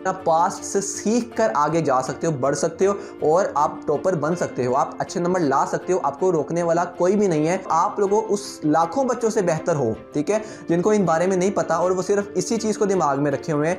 आप पास्ट से सीख कर आगे जा सकते हो, बढ़ सकते हो और आप टॉपर बन सकते हो, आप अच्छे नंबर ला सकते हो। आपको रोकने वाला कोई भी नहीं है। आप लोगों उस लाखों बच्चों से बेहतर हो, ठीक है, जिनको इन बारे में नहीं पता और वो सिर्फ इसी चीज़ को दिमाग में रखे हुए हैं।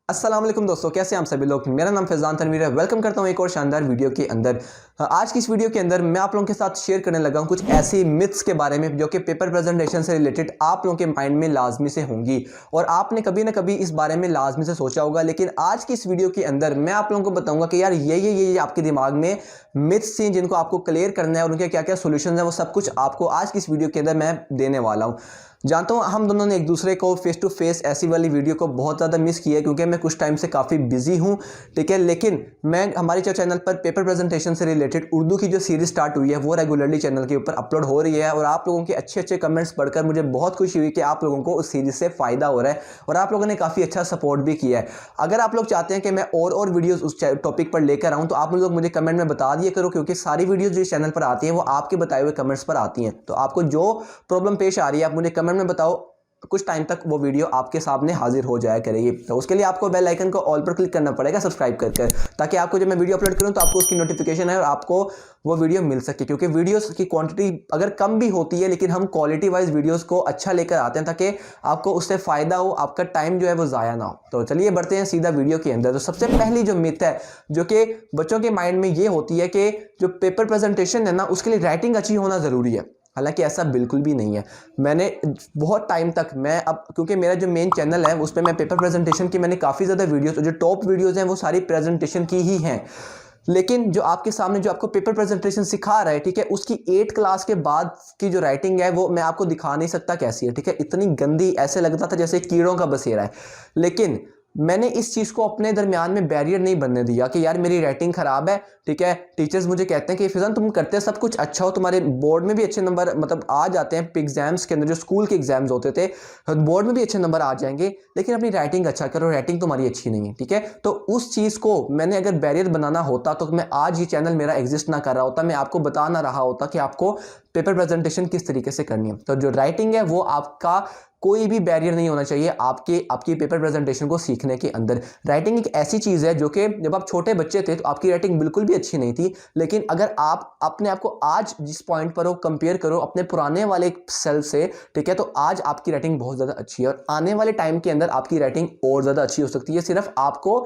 अस्सलाम वालेकुम दोस्तों, कैसे हैं आप सभी लोग। मेरा नाम फैज़ान तनवीर है। वेलकम करता हूं एक और शानदार वीडियो के अंदर। आज की इस वीडियो के अंदर मैं आप लोगों के साथ शेयर करने लगा हूं कुछ ऐसी मिथ्स के बारे में जो कि पेपर प्रेजेंटेशन से रिलेटेड आप लोगों के माइंड में लाजमी से होंगी और आपने कभी ना कभी इस बारे में लाजमी से सोचा होगा। लेकिन आज की इस वीडियो के अंदर मैं आप लोगों को बताऊंगा कि यार ये आपके दिमाग में मिथ्स थी जिनको आपको क्लियर करना है और उनके क्या क्या सोल्यूशन है, वो सब कुछ आपको आज की इस वीडियो के अंदर मैं देने वाला हूँ। जानता हूँ हम दोनों ने एक दूसरे को फेस टू फेस ऐसी वाली वीडियो को बहुत ज़्यादा मिस किया है क्योंकि मैं कुछ टाइम से काफ़ी बिजी हूँ, ठीक है। लेकिन मैं हमारे जो चैनल पर पेपर प्रेजेंटेशन से रिलेटेड उर्दू की जो सीरीज स्टार्ट हुई है वो रेगुलरली चैनल के ऊपर अपलोड हो रही है और आप लोगों के अच्छे अच्छे कमेंट्स पढ़कर मुझे बहुत खुशी हुई कि आप लोगों को उस सीरीज से फ़ायदा हो रहा है और आप लोगों ने काफ़ी अच्छा सपोर्ट भी किया है। अगर आप लोग चाहते हैं कि मैं और वीडियोज़ उस टॉपिक पर लेकर आऊँ तो आप लोग मुझे कमेंट में बता दिया करो, क्योंकि सारी वीडियोज़ जो चैनल पर आती हैं वो आपके बताए हुए कमेंट्स पर आती हैं। तो आपको जो प्रॉब्लम पेश आ रही है आप मुझे कमेंट में बताओ, कुछ टाइम तक वो वीडियो आपके सामने हाजिर हो जाया करेगी। तो उसके लिए आपको बेल आइकन को ऑल पर क्लिक करना पड़ेगा सब्सक्राइब कर ताकि आपको जब मैं वीडियो अपलोड करूं तो आपको उसकी नोटिफिकेशन है और आपको वो वीडियो मिल सके। क्योंकि वीडियोस की क्वांटिटी अगर कम भी होती है लेकिन हम क्वालिटी वाइज वीडियोस को अच्छा लेकर आते हैं ताकि आपको उससे फ़ायदा हो, आपका टाइम जो है वो ज़ाया ना हो। तो चलिए बढ़ते हैं सीधा वीडियो के अंदर। तो सबसे पहली जो मिथ है जो कि बच्चों के माइंड में ये होती है कि जो पेपर प्रेजेंटेशन है ना उसके लिए राइटिंग अच्छी होना ज़रूरी है। हालांकि ऐसा बिल्कुल भी नहीं है। मैंने बहुत टाइम तक क्योंकि मेरा जो मेन चैनल है उस पर मैं पेपर प्रेजेंटेशन की मैंने काफ़ी ज़्यादा वीडियोस, जो टॉप वीडियोस हैं वो सारी प्रेजेंटेशन की ही हैं। लेकिन जो आपके सामने जो आपको पेपर प्रेजेंटेशन सिखा रहा है, ठीक है, उसकी 8 क्लास के बाद की जो राइटिंग है वो मैं आपको दिखा नहीं सकता कैसी है, ठीक है। इतनी गंदी, ऐसे लगता था जैसे कीड़ों का बसेरा है। लेकिन मैंने इस चीज़ को अपने दरमियान में बैरियर नहीं बनने दिया कि यार मेरी राइटिंग ख़राब है, ठीक है। टीचर्स मुझे कहते हैं कि फिजान तुम करते सब कुछ अच्छा हो, तुम्हारे बोर्ड में भी अच्छे नंबर मतलब आ जाते हैं, एग्जाम्स के अंदर जो स्कूल के एग्जाम्स होते थे बोर्ड में भी अच्छे नंबर आ जाएंगे, लेकिन अपनी राइटिंग अच्छा करो, राइटिंग तुम्हारी अच्छी नहीं है, ठीक है। तो उस चीज़ को मैंने अगर बैरियर बनाना होता तो मैं आज ये चैनल मेरा एग्जिस्ट ना कर रहा होता, मैं आपको बता ना रहा होता कि आपको पेपर प्रेजेंटेशन किस तरीके से करनी है। तो जो राइटिंग है वो आपका कोई भी बैरियर नहीं होना चाहिए आपकी पेपर प्रेजेंटेशन को सीखने के अंदर। राइटिंग एक ऐसी चीज़ है जो कि जब आप छोटे बच्चे थे तो आपकी राइटिंग बिल्कुल भी अच्छी नहीं थी, लेकिन अगर आप अपने आप को आज जिस पॉइंट पर हो कंपेयर करो अपने पुराने वाले सेल्फ से, ठीक है, तो आज आपकी राइटिंग बहुत ज़्यादा अच्छी है और आने वाले टाइम के अंदर आपकी राइटिंग और ज़्यादा अच्छी हो सकती है। सिर्फ आपको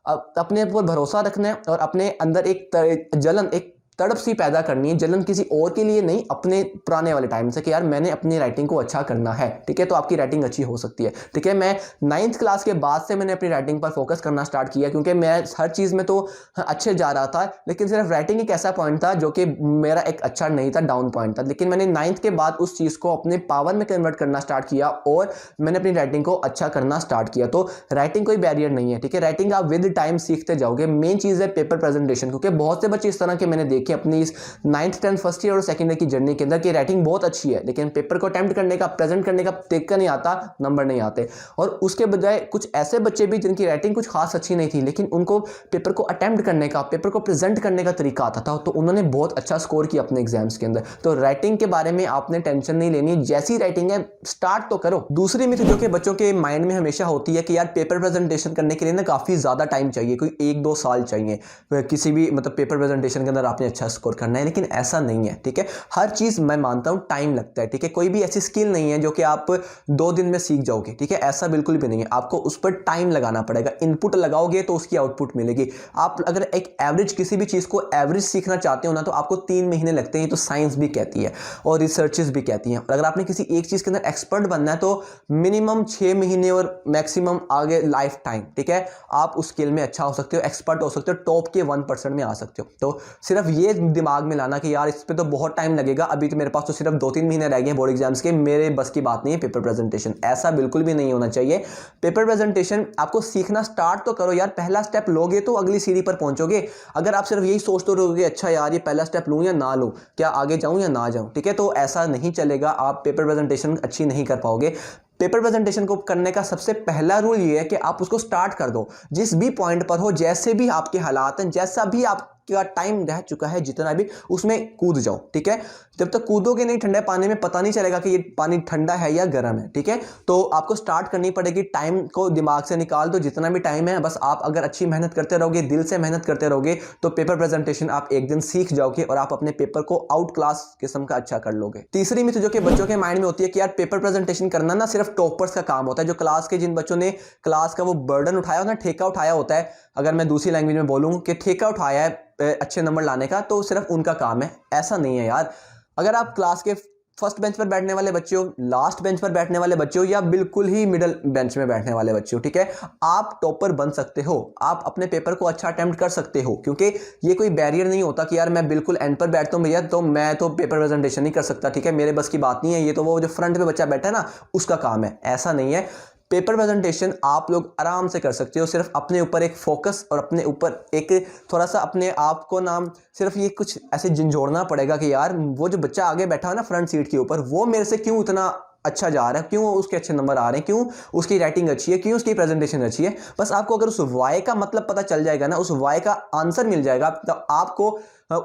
अपने ऊपर भरोसा रखना है और अपने अंदर एक तड़प सी पैदा करनी है। जलन किसी और के लिए नहीं, अपने पुराने वाले टाइम से कि यार मैंने अपनी राइटिंग को अच्छा करना है, ठीक है। तो आपकी राइटिंग अच्छी हो सकती है, ठीक है। मैं 9th क्लास के बाद से मैंने अपनी राइटिंग पर फोकस करना स्टार्ट किया क्योंकि मैं हर चीज़ में तो अच्छे जा रहा था, लेकिन सिर्फ राइटिंग एक ऐसा पॉइंट था जो कि मेरा एक अच्छा नहीं था, डाउन पॉइंट था। लेकिन मैंने 9th के बाद उस चीज़ को अपने पावर में कन्वर्ट करना स्टार्ट किया और मैंने अपनी राइटिंग को अच्छा करना स्टार्ट किया। तो राइटिंग कोई बैरियर नहीं है, ठीक है। राइटिंग आप विद टाइम सीखते जाओगे। मेन चीज़ है पेपर प्रेजेंटेशन, क्योंकि बहुत से बच्चे इस तरह के मैंने देखे अपनी इस 9th 10th फर्स्ट ईयर और सेकंड ईयर की जर्नी के अंदर कि राइटिंग बहुत अच्छी है लेकिन पेपर को अटेम्प्ट करने का, प्रेजेंट करने का तरीका नहीं आता, नंबर नहीं आते। और उसके बजाय कुछ ऐसे बच्चे भी जिनकी राइटिंग कुछ खास अच्छी नहीं थी लेकिन उनको पेपर को अटेम्प्ट करने का, पेपर को प्रेजेंट करने का तरीका आता था, तो उन्होंने बहुत अच्छा स्कोर किया अपने एग्जाम्स के अंदर। तो राइटिंग के बारे में आपने टेंशन नहीं लेनी, जैसी राइटिंग है स्टार्ट तो करो। दूसरी मिथ जो कि बच्चों के माइंड में हमेशा होती है कि यार पेपर प्रेजेंटेशन करने के लिए ना काफ़ी ज़्यादा टाइम चाहिए, कोई 1-2 साल चाहिए किसी भी पेपर प्रेजेंटेशन के अंदर आपने अच्छा स्कोर करना है। लेकिन ऐसा नहीं है, ठीक है। हर चीज़ मैं मानता हूं टाइम लगता है, ठीक है। कोई भी ऐसी स्किल नहीं है जो कि आप 2 दिन में सीख जाओगे, ठीक है, ऐसा बिल्कुल भी नहीं है। आपको उस पर टाइम लगाना पड़ेगा, इनपुट लगाओगे तो उसकी आउटपुट मिलेगी। आप अगर एक एवरेज किसी भी चीज़ को एवरेज सीखना चाहते हो ना तो आपको 3 महीने लगते हैं, तो साइंस भी कहती है और रिसर्चेस भी कहती हैं। और अगर आपने किसी एक चीज़ के अंदर एक्सपर्ट बनना है तो मिनिमम 6 महीने और मैक्सिमम आगे लाइफ टाइम, ठीक है, आप उस स्किल में अच्छा हो सकते हो, एक्सपर्ट हो सकते हो, टॉप के 1% में आ सकते हो। तो सिर्फ ये दिमाग में लाना कि यार इस पे तो बहुत टाइम लगेगा, अभी तो मेरे पास तो सिर्फ 2-3 महीने रह गए बोर्ड एग्जाम्स के, मेरे बस की बात नहीं है पेपर प्रेजेंटेशन, ऐसा बिल्कुल भी नहीं होना चाहिए। पेपर प्रेजेंटेशन आपको सीखना स्टार्ट तो करो यार, पहला स्टेप लोगे तो अगली सीढ़ी पर पहुंचोगे। अगर आप सिर्फ यही सोचते रहोगे अच्छा यार ये पहला स्टेप लूँ या ना लूँ, क्या आगे जाऊँ या ना जाऊँ, ठीक है, तो ऐसा नहीं चलेगा, आप पेपर प्रेजेंटेशन अच्छी नहीं कर पाओगे। पेपर प्रेजेंटेशन को करने का सबसे पहला रूल ये है कि आप उसको स्टार्ट कर दो। जिस भी पॉइंट पर हो, जैसे भी आपके हालात हैं, जैसा भी आपका टाइम रह चुका है, जितना भी, उसमें कूद जाओ, ठीक है। जब तक कूदोगे नहीं ठंडे पानी में, पता नहीं चलेगा कि ये पानी ठंडा है या गर्म है, ठीक है। तो आपको स्टार्ट करनी पड़ेगी। टाइम को दिमाग से निकाल दो, जितना भी टाइम है, बस आप अगर अच्छी मेहनत करते रहोगे, दिल से मेहनत करते रहोगे, तो पेपर प्रेजेंटेशन आप एक दिन सीख जाओगे और आप अपने पेपर को आउट क्लास किस्म का अच्छा कर लोगे। तीसरी मिथ जो कि बच्चों के माइंड में होती है कि यार पेपर प्रेजेंटेशन करना ना सिर्फ टॉपर्स का काम होता है, जो क्लास के, जिन बच्चों ने क्लास का वो बर्डन उठाया होता है, ठेका उठाया होता है, अगर मैं दूसरी लैंग्वेज में बोलूं कि ठेका उठाया है अच्छे नंबर लाने का, तो सिर्फ उनका काम है। ऐसा नहीं है यार। अगर आप क्लास के फर्स्ट बेंच पर बैठने वाले बच्चे हो, लास्ट बेंच पर बैठने वाले बच्चे हो, या बिल्कुल ही मिडल बेंच में बैठने वाले बच्चे हो, ठीक है, आप टॉपर बन सकते हो। आप अपने पेपर को अच्छा अटेम्प्ट कर सकते हो, क्योंकि ये कोई बैरियर नहीं होता कि यार मैं बिल्कुल एंड पर बैठता हूँ भैया, तो मैं तो पेपर प्रेजेंटेशन नहीं कर सकता, ठीक है, मेरे बस की बात नहीं है, ये तो वो जो फ्रंट पे बच्चा बैठा है ना, उसका काम है। ऐसा नहीं है। पेपर प्रेजेंटेशन आप लोग आराम से कर सकते हो। सिर्फ अपने ऊपर एक फोकस और अपने ऊपर एक थोड़ा सा अपने आप को नाम सिर्फ ये कुछ ऐसे झंझोड़ना पड़ेगा कि यार वो जो बच्चा आगे बैठा है ना फ्रंट सीट के ऊपर, वो मेरे से क्यों इतना अच्छा जा रहा है, क्यों उसके अच्छे नंबर आ रहे हैं, क्यों उसकी राइटिंग अच्छी है, क्यों उसकी प्रेजेंटेशन अच्छी है। बस आपको अगर उस वाई का मतलब पता चल जाएगा ना, उस वाई का आंसर मिल जाएगा, तो आपको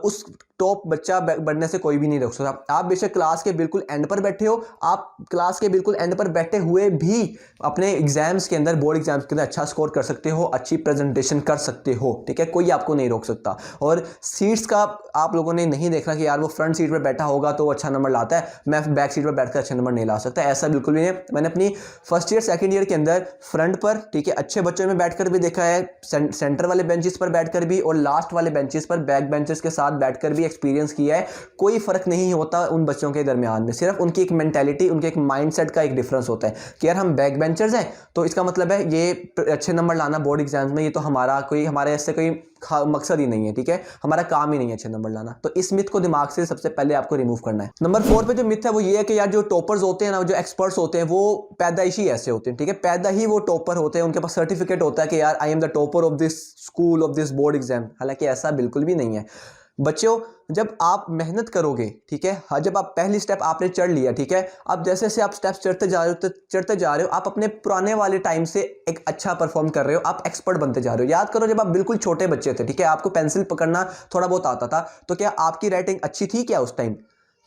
उस टॉप बच्चा बनने से कोई भी नहीं रोक सकता। आप बेशक क्लास के बिल्कुल एंड पर बैठे हो, आप क्लास के बिल्कुल एंड पर बैठे हुए भी अपने एग्जाम्स के अंदर, बोर्ड एग्जाम्स के अंदर अच्छा स्कोर कर सकते हो, अच्छी प्रेजेंटेशन कर सकते हो, ठीक है, कोई आपको नहीं रोक सकता। और सीट्स का आप लोगों ने नहीं देखना कि यार वो फ्रंट सीट पर बैठा होगा तो वो अच्छा नंबर लाता है, मैं बैक सीट पर बैठकर अच्छा नंबर नहीं ला सकता, ऐसा बिल्कुल भी नहीं। मैंने अपनी फर्स्ट ईयर सेकेंड ईयर के अंदर फ्रंट पर, ठीक है, अच्छे बच्चों में बैठकर भी देखा है, सेंटर वाले बेंचेस पर बैठकर भी, और लास्ट वाले बेंचेस पर बैक बेंचेस के साथ बैठकर भी एक्सपीरियंस किया है। कोई फर्क नहीं होता उन बच्चों के दरमियान में, सिर्फ उनकी एक मेंटेलिटी, उनके एक माइंडसेट का एक डिफरेंस होता है कि यार हम बैक बेंचर्स हैं, तो इसका मतलब है ये अच्छे नंबर लाना बोर्ड एग्जाम्स में, ये तो हमारे ऐसे कोई मकसद ही नहीं है, ठीक है, हमारा काम ही नहीं है अच्छे नंबर लाना। तो इस मिथ को दिमाग से सबसे पहले आपको रिमूव करना है। नंबर 4 पे जो मिथ है वो ये है कि यार जो टॉपर्स होते हैं ना, जो एक्सपर्ट्स होते हैं, वो पैदाइशी ऐसे होते हैं, ठीक है, पैदा ही वो टॉपर होते हैं, उनके पास सर्टिफिकेट होता है कि यार I am the topper of this school, of this board exam. हालांकि ऐसा बिल्कुल भी नहीं है। बच्चों, जब आप मेहनत करोगे, ठीक है, हाँ, जब आप पहली स्टेप आपने चढ़ लिया, ठीक है, अब जैसे जैसे आप स्टेप्स चढ़ते जा रहे हो, आप अपने पुराने वाले टाइम से एक अच्छा परफॉर्म कर रहे हो, आप एक्सपर्ट बनते जा रहे हो। याद करो, जब आप बिल्कुल छोटे बच्चे थे, ठीक है, आपको पेंसिल पकड़ना थोड़ा बहुत आता था, तो क्या आपकी राइटिंग अच्छी थी क्या उस टाइम?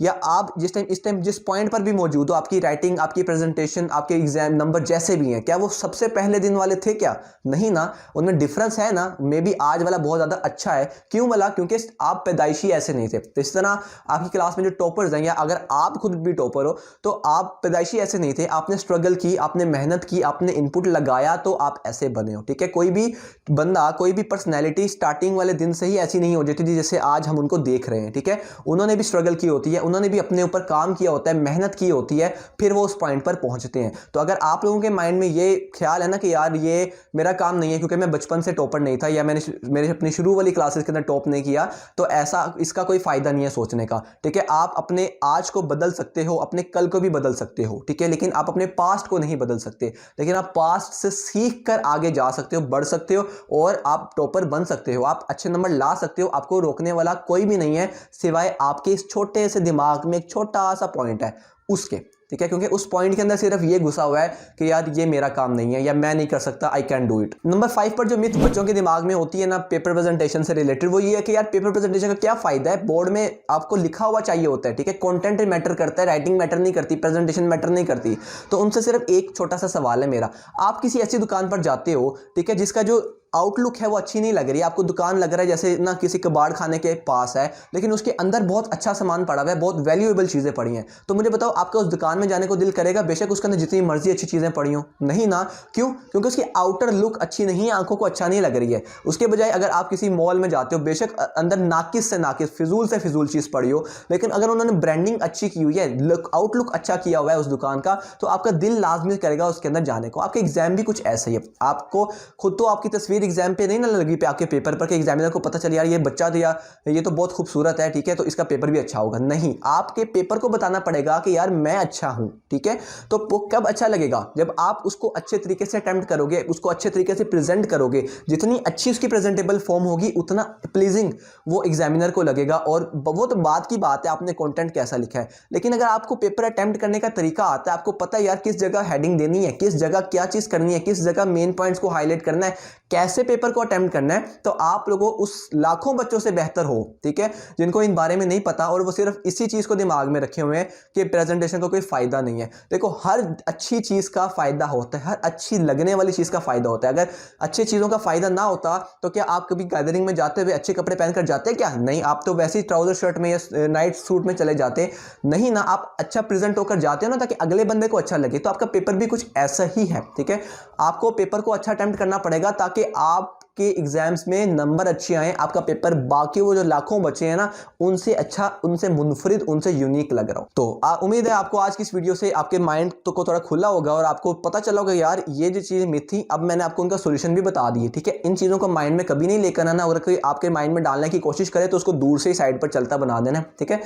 या आप इस टाइम जिस पॉइंट पर भी मौजूद हो, आपकी राइटिंग, आपकी प्रेजेंटेशन, आपके एग्जाम नंबर जैसे भी हैं, क्या वो सबसे पहले दिन वाले थे क्या? नहीं ना, उनमें डिफरेंस है ना। मे बी आज वाला बहुत ज़्यादा अच्छा है। क्यों बोला? क्योंकि आप पैदाइशी ऐसे नहीं थे। तो इस तरह आपकी क्लास में जो टॉपर्स हैं, या अगर आप खुद भी टॉपर हो, तो आप पैदाइशी ऐसे नहीं थे, आपने स्ट्रगल की, आपने मेहनत की, आपने इनपुट लगाया, तो आप ऐसे बने हो, ठीक है। कोई भी बंदा, कोई भी पर्सनैलिटी स्टार्टिंग वाले दिन से ही ऐसी नहीं हो जाती थी जैसे आज हम उनको देख रहे हैं, ठीक है। उन्होंने भी स्ट्रगल की होती है, उन्होंने भी अपने ऊपर काम किया होता है, मेहनत की होती है, फिर वो उस पॉइंट पर पहुंचते हैं। तो अगर आप लोगों के माइंड में ये ख्याल है ना कि यार ये मेरा काम नहीं है क्योंकि मैं बचपन से टॉपर नहीं था, या मैंने अपनी शुरू वाली क्लासेस के अंदर टॉप नहीं किया, तो ऐसा इसका कोई फायदा नहीं है सोचने का, ठीक है। आप अपने आज को बदल सकते हो, अपने कल को भी बदल सकते हो, ठीक है, लेकिन आप अपने पास्ट को नहीं बदल सकते। लेकिन आप पास्ट से सीख कर आगे जा सकते हो, बढ़ सकते हो, और आप टॉपर बन सकते हो, आप अच्छे नंबर ला सकते हो। आपको रोकने वाला कोई भी नहीं है सिवाय आपके इस छोटे से दिमाग में एक छोटा सा पॉइंट है उसके, ठीक है, क्योंकि उस पॉइंट के अंदर सिर्फ ये घुसा हुआ है कि यार ये मेरा काम नहीं है, या मैं नहीं कर सकता, I can do it. Number 5 पर जो मिथ बच्चों के दिमाग में होती है ना पेपर प्रेजेंटेशन से रिलेटेड, वो ये है कि यार पेपर प्रेजेंटेशन का क्या फायदा है, बोर्ड में आपको लिखा हुआ चाहिए होता है, ठीक है, कंटेंट मैटर करता है, राइटिंग मैटर नहीं करती, प्रेजेंटेशन मैटर नहीं करती। तो उनसे सिर्फ एक छोटा सा सवाल है मेरा, आप किसी ऐसी दुकान पर जाते हो, ठीक है, जिसका जो आउटलुक है वो अच्छी नहीं लग रही है, आपको दुकान लग रहा है जैसे ना किसी कबाड़ खाने के पास है, लेकिन उसके अंदर बहुत अच्छा सामान पड़ा हुआ है, बहुत वैल्यूएबल चीज़ें पड़ी हैं, तो मुझे बताओ आपका उस दुकान में जाने को दिल करेगा? बेशक उसके अंदर जितनी मर्जी अच्छी चीज़ें पड़ी हो, नहीं ना। क्यों? क्योंकि उसकी आउटर लुक अच्छी नहीं है, आंखों को अच्छा नहीं लग रही है। उसके बजाय अगर आप किसी मॉल में जाते हो, बेशक अंदर नाकिस से नाकिस, फिजूल से फिजूल चीज़ पड़ी हो, लेकिन अगर उन्होंने ब्रांडिंग अच्छी की हुई है, आउटलुक अच्छा किया हुआ है उस दुकान का, तो आपका दिल लाजमी करेगा उसके अंदर जाने को। आपका एग्जाम भी कुछ ऐसा ही है, आपको खुद तो आपकी तस्वीर उम्मीद एग्जाम पे नहीं ना लगी पे आपके पेपर पर कि एग्जामिनर को पता चले यार ये बच्चा तो यार ये तो बहुत खूबसूरत है, ठीक है, तो इसका पेपर भी अच्छा होगा। नहीं, आपके पेपर को बताना पड़ेगा कि यार मैं अच्छा हूं, ठीक है। तो वो कब अच्छा लगेगा? जब आप उसको अच्छे तरीके से अटेम्प्ट करोगे, उसको अच्छे तरीके से प्रेजेंट करोगे। जितनी अच्छी उसकी प्रेजेंटेबल फॉर्म होगी उतना प्लीजिंग वो एग्जामिनर को लगेगा। और वो तो बात की बात है आपने कंटेंट कैसा लिखा है, लेकिन अगर आपको पेपर अटेम्प्ट करने का तरीका आता है, आपको पता है यार किस जगह हेडिंग देनी है, किस जगह क्या चीज करनी है, किस जगह मेन पॉइंट्स को हाईलाइट करना है, कैसे पेपर को अटेम्प्ट करना है, तो आप लोगों उस लाखों बच्चों से बेहतर हो, ठीक है, जिनको इन बारे में नहीं पता और वो सिर्फ इसी चीज को दिमाग में रखे हुए हैं कि प्रेजेंटेशन का कोई फायदा नहीं है। देखो, हर अच्छी चीज का फायदा होता है, हर अच्छी लगने वाली चीज का फायदा होता है। अगर अच्छी चीजों का फायदा ना होता तो क्या आप कभी गैदरिंग में जाते हुए अच्छे कपड़े पहनकर जाते? क्या नहीं, आप तो वैसे ही ट्राउजर शर्ट में या नाइट सूट में चले जाते नहीं ना। आप अच्छा प्रेजेंट होकर जाते हो ना ताकि अगले बंदे को अच्छा लगे। तो आपका पेपर भी कुछ ऐसा ही है, ठीक है। आपको पेपर को अच्छा अटेम्प्ट करना पड़ेगा ताकि आपके एग्जाम्स में नंबर अच्छे आए, आपका पेपर बाकी वो जो लाखों बच्चे हैं ना उनसे अच्छा, उनसे मुनफरिद, उनसे यूनिक लग रहा हो। तो उम्मीद है आपको आज की इस वीडियो से आपके माइंड तो को थोड़ा खुला होगा और आपको पता चला होगा यार ये जो चीज़ मिथ थी, अब मैंने आपको उनका सोल्यूशन भी बता दिए, ठीक है। इन चीज़ों को माइंड में कभी नहीं लेकर आना, अगर कोई आपके माइंड में डालने की कोशिश करे तो उसको दूर से ही साइड पर चलता बना देना, ठीक है।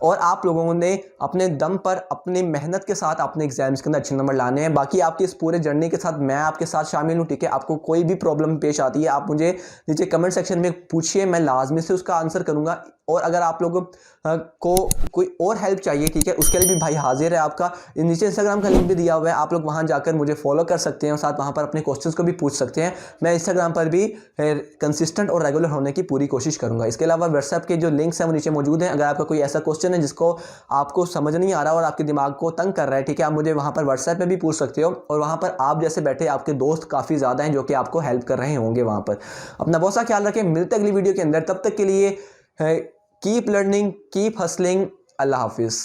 और आप लोगों ने अपने दम पर, अपनी मेहनत के साथ अपने एग्जाम्स के अंदर अच्छे नंबर लाने हैं। बाकी आपकी इस पूरे जर्नी के साथ मैं आपके साथ शामिल हूँ, ठीक है। आपको कोई भी प्रॉब्लम पेश आती है आप मुझे नीचे कमेंट सेक्शन में पूछिए, मैं लाजमी से उसका आंसर करूंगा। और अगर आप लोगों को कोई और हेल्प चाहिए, ठीक है, उसके लिए भी भाई हाजिर है। आपका नीचे इंस्टाग्राम का लिंक भी दिया हुआ है, आप लोग वहां जाकर मुझे फॉलो कर सकते हैं और साथ वहां पर अपने क्वेश्चंस को भी पूछ सकते हैं। मैं इंस्टाग्राम पर भी कंसिस्टेंट और रेगुलर होने की पूरी कोशिश करूंगा। इसके अलावा व्हाट्सएप के जो लिंक्स हैं वो नीचे मौजूद हैं। अगर आपका कोई ऐसा क्वेश्चन है जिसको आपको समझ नहीं आ रहा और आपके दिमाग को तंग कर रहा है, ठीक है, आप मुझे वहां पर व्हाट्सएप में भी पूछ सकते हो। और वहां पर आप जैसे बैठे आपके दोस्त काफ़ी ज़्यादा हैं जो कि आपको हेल्प कर रहे होंगे वहां पर। अपना बहुत सा ख्याल रखें, मिलते अगली वीडियो के अंदर, तब तक के लिए कीप लर्निंग, कीप हसलिंग। अल्लाह हाफिज़।